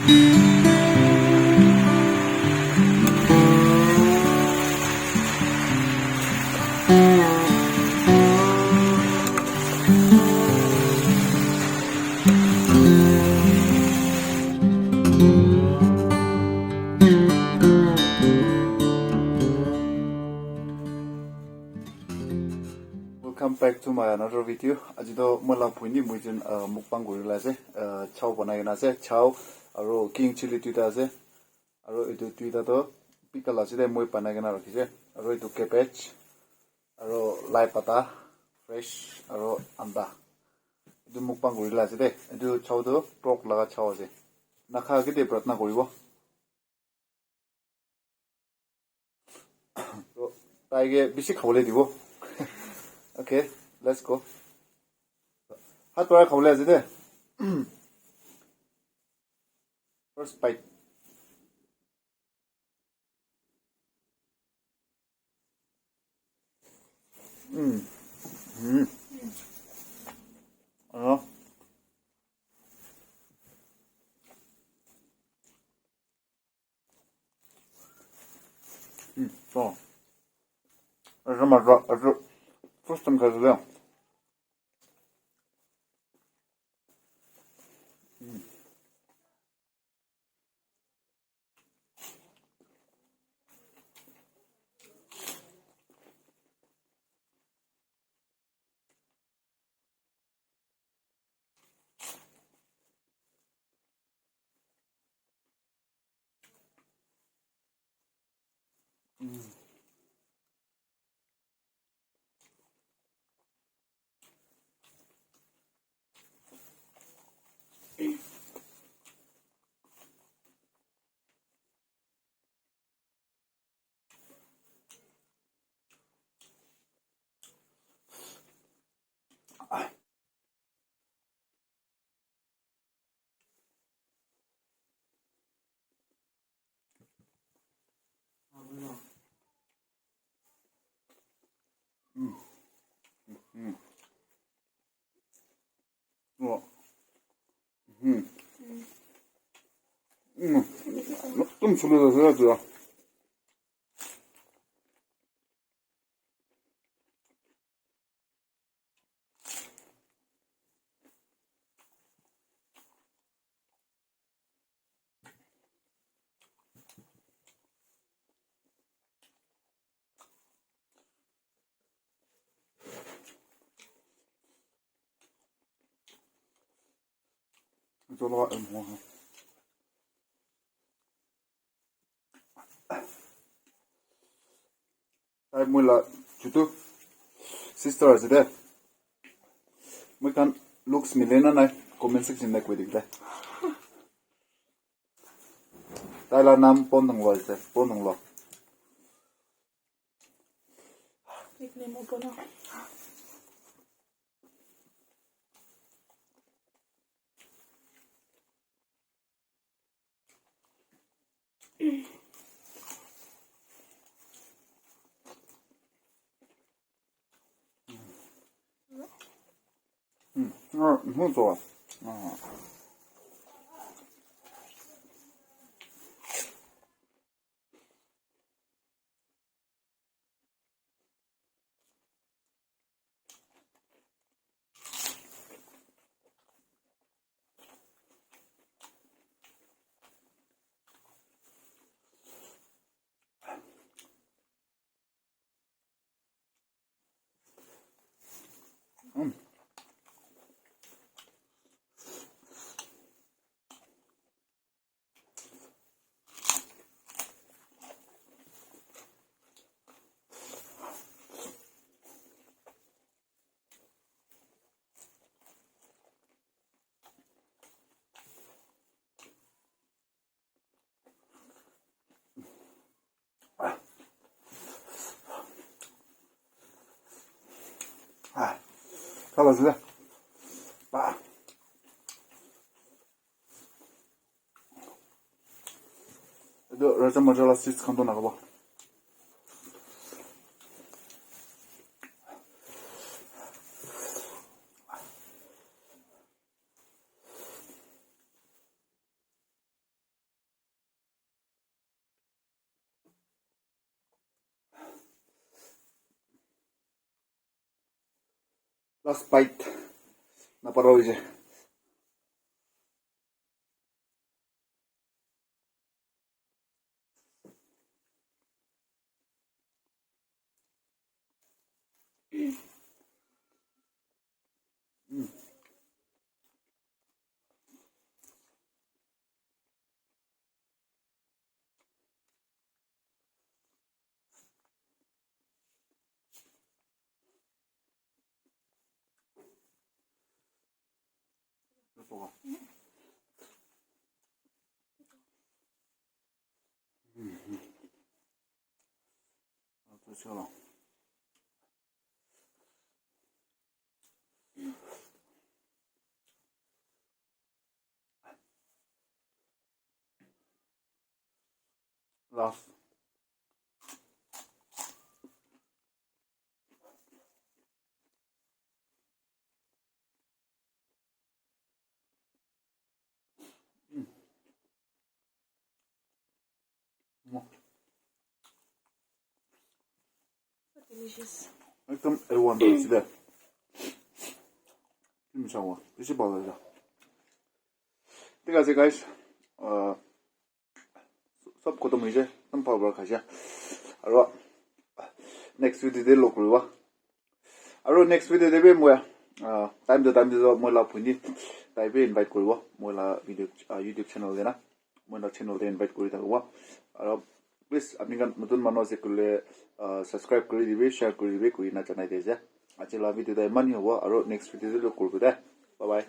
Welcome back to my another video. Ajido mola puni mujin mukbang gorila ase chao banai na ase chao aro king chili tuita ase aro etu tuita to pickle ase de moi banai na rakhise aro etu cabbage aro lai pata fresh aro anda etu mukbang gorila ase de etu chao to pork laga chao ase nakha ke de pratna koribo to taige bishi khawle dibo. Okay, let's go. Hot water khawle ase de. First bite. So. 아주 맞아. 아주 first time 가져요. 좀 줄여서 저러가 뭐 ai mula chutu sister ase de moi kan looks milena na comment section na kwedi la taila nam pondong lo ase pondong lo Ikne mo po na. 너무 좋아. kalası. Itu rasa majalah sih kantor nak apa? last bite na paroi je Sure. Last. So delicious. एकदम A1 सिधै तिमीसँग त्यसै बोल्दैछ त्यही चाहिँ guys सब खत्म हुई चाहिँ एकदम पावर खाइछ আৰু नेक्स्ट भिडियो दे लोक रुवा আৰু নেক্সট ভিডিও দেবে মই টাইম দিও মই লা ফুনি তাইবে ইনভাইট কৰিব মই লা ভিডিও ইউটিউব চেনেল দেনা মই লা চেনেল দে ইনভাইট কৰি থাকব আৰু প্লিজ আপনি গান নতুন মানুহ আছে কলে সাবস্ক্রাইব কৰি দিবে শেয়ার কৰি দিবে কই না জানাই দে যে আজি লা ভিডিও দে মানি হ'ব আৰু নেক্সট ভিডিও দে লোক কৰিব দে বাই বাই